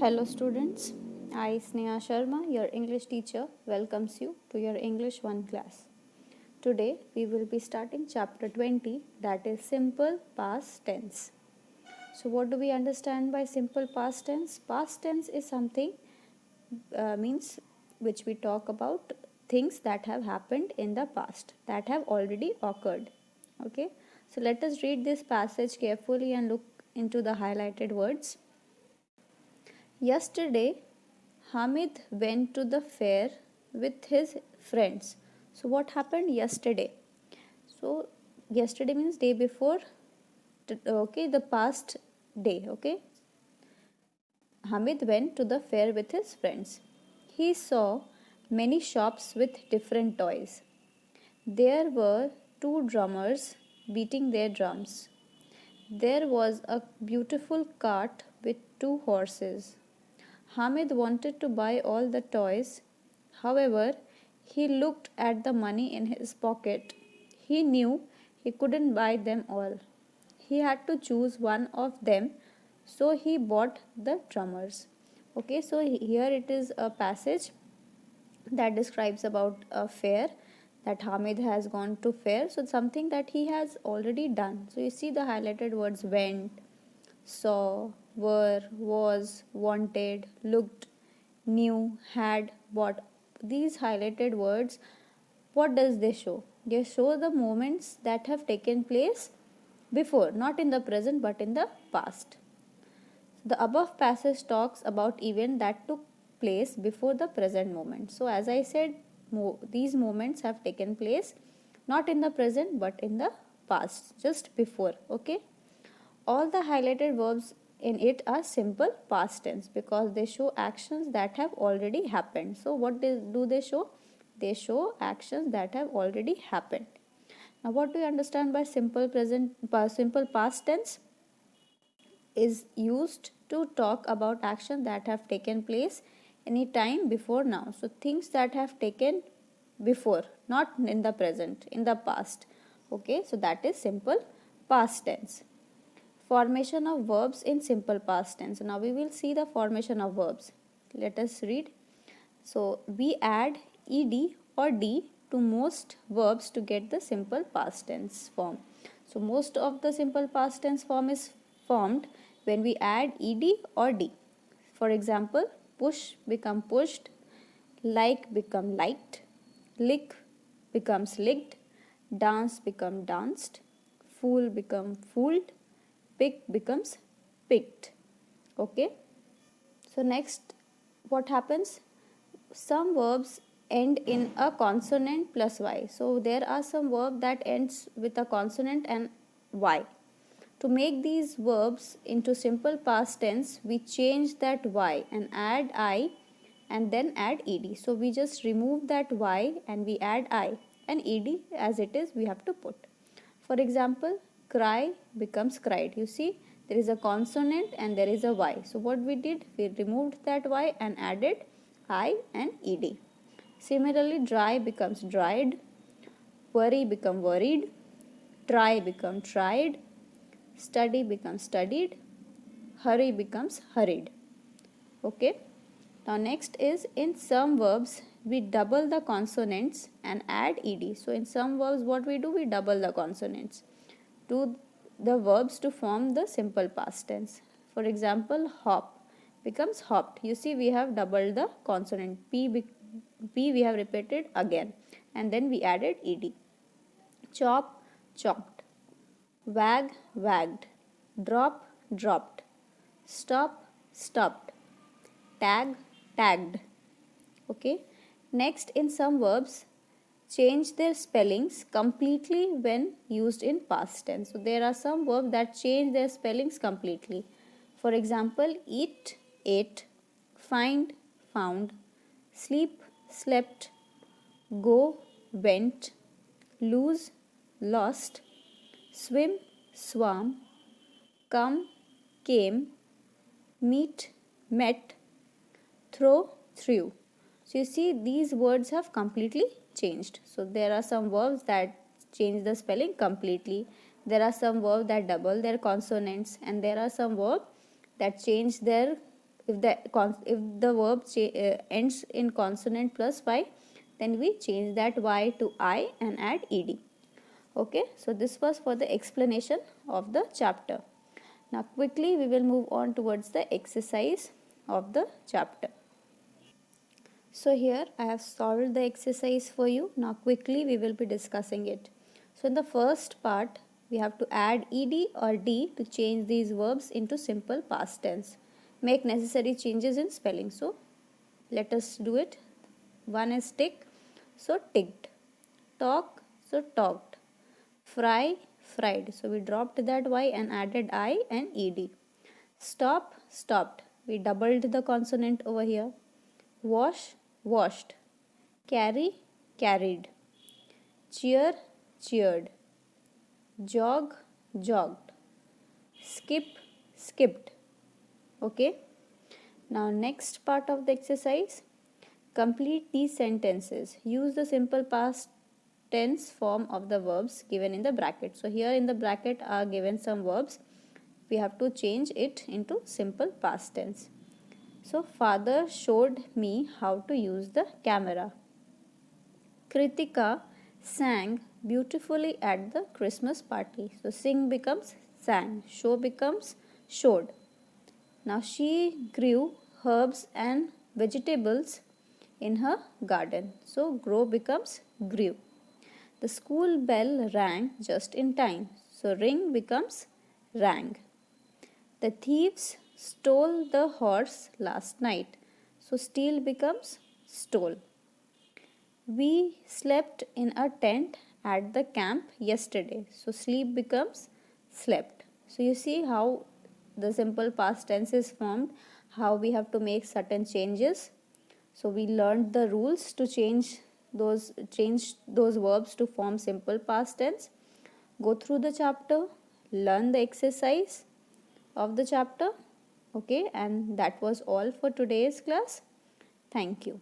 Hello students, I Sneha Sharma, your English teacher, welcomes you to your English 1 class. Today we will be starting chapter 20, that is simple past tense. So what do we understand by simple past tense? Past tense is something means which we talk about things that have happened in the past, that have already occurred. Okay, so let us read this passage carefully and look into the highlighted words. Yesterday, Hamid went to the fair with his friends. So, what happened yesterday? So, yesterday means day before, okay, the past day, okay. Hamid went to the fair with his friends. He saw many shops with different toys. There were two drummers beating their drums. There was a beautiful cart with two horses. Hamid wanted to buy all the toys. However, he looked at the money in his pocket. He knew he couldn't buy them all. He had to choose one of them, so he bought the drummers. Okay, so here it is a passage that describes about a fair, that Hamid has gone to fair. So something that he has already done. So you see the highlighted words went, saw, were, was, wanted, looked, knew, had, bought. These highlighted words, what does they show? They show the moments that have taken place before, not in the present but in the past. The above passage talks about events that took place before the present moment. So as I said, these moments have taken place not in the present but in the past, just before. Okay. All the highlighted verbs in it are simple past tense because they show actions that have already happened. So what do they show? They show actions that have already happened. Now what do you understand by simple past tense? Is used to talk about action that have taken place any time before now. So things that have taken before, not in the present, in the past. Okay, so that is simple past tense. Formation of verbs in simple past tense. Now we will see the formation of verbs. Let us read. So we add ed or d to most verbs to get the simple past tense form. So most of the simple past tense form is formed when we add ed or d. For example, push become pushed, like become liked, lick becomes licked, dance become danced, fool become fooled, pick becomes picked. Okay, so next what happens? Some verbs end in a consonant plus y. So there are some verbs that ends with a consonant and y. To make these verbs into simple past tense, we change that y and add I and then add ed. So we just remove that y and we add I, and ed as it is we have to put. For example, cry becomes cried. You see, there is a consonant and there is a y. So what we did, we removed that y and added I and ed. Similarly, dry becomes dried, worry become worried, try become tried, study becomes studied, hurry becomes hurried. Okay. Now next is, in some verbs we double the consonants and add ed. So in some verbs what we do, we double the consonants to the verbs to form the simple past tense. For example, hop becomes hopped. You see, we have doubled the consonant. P we have repeated again and then we added ed. Chop, chopped. Wag, wagged. Drop, dropped. Stop, stopped. Tag, tagged. Okay. Next, in some verbs change their spellings completely when used in past tense. So there are some verbs that change their spellings completely. For example, eat, ate, find, found, sleep, slept, go, went, lose, lost, swim, swam, come, came, meet, met, throw, threw. So you see, these words have completely changed. So there are some verbs that change the spelling completely. There are some verbs that double their consonants, and there are some verbs that change their if the verb ends in consonant plus y, then we change that y to I and add ed. Okay, so this was for the explanation of the chapter. Now quickly we will move on towards the exercise of the chapter. So here I have solved the exercise for you. Now quickly we will be discussing it. So in the first part, we have to add ed or d to change these verbs into simple past tense. Make necessary changes in spelling. So let us do it. One is tick, so ticked. Talk, so talked. Fry, fried. So we dropped that y and added I and ed. Stop, stopped. We doubled the consonant over here. Wash, washed. Carry, carried. Cheer, cheered. Jog, jogged. Skip, skipped. Okay. Now next part of the exercise. Complete these sentences. Use the simple past tense form of the verbs given in the bracket. So here in the bracket are given some verbs. We have to change it into simple past tense. So father showed me how to use the camera. Kritika sang beautifully at the Christmas party. So sing becomes sang, show becomes showed. Now she grew herbs and vegetables in her garden. So grow becomes grew. The school bell rang just in time. So ring becomes rang. The thieves stole the horse last night. So steal becomes stole. We slept in a tent at the camp yesterday. So sleep becomes slept. So you see how the simple past tense is formed, how we have to make certain changes. So we learned the rules to change those verbs to form simple past tense. Go through the chapter, learn the exercise of the chapter. Okay, and that was all for today's class. Thank you.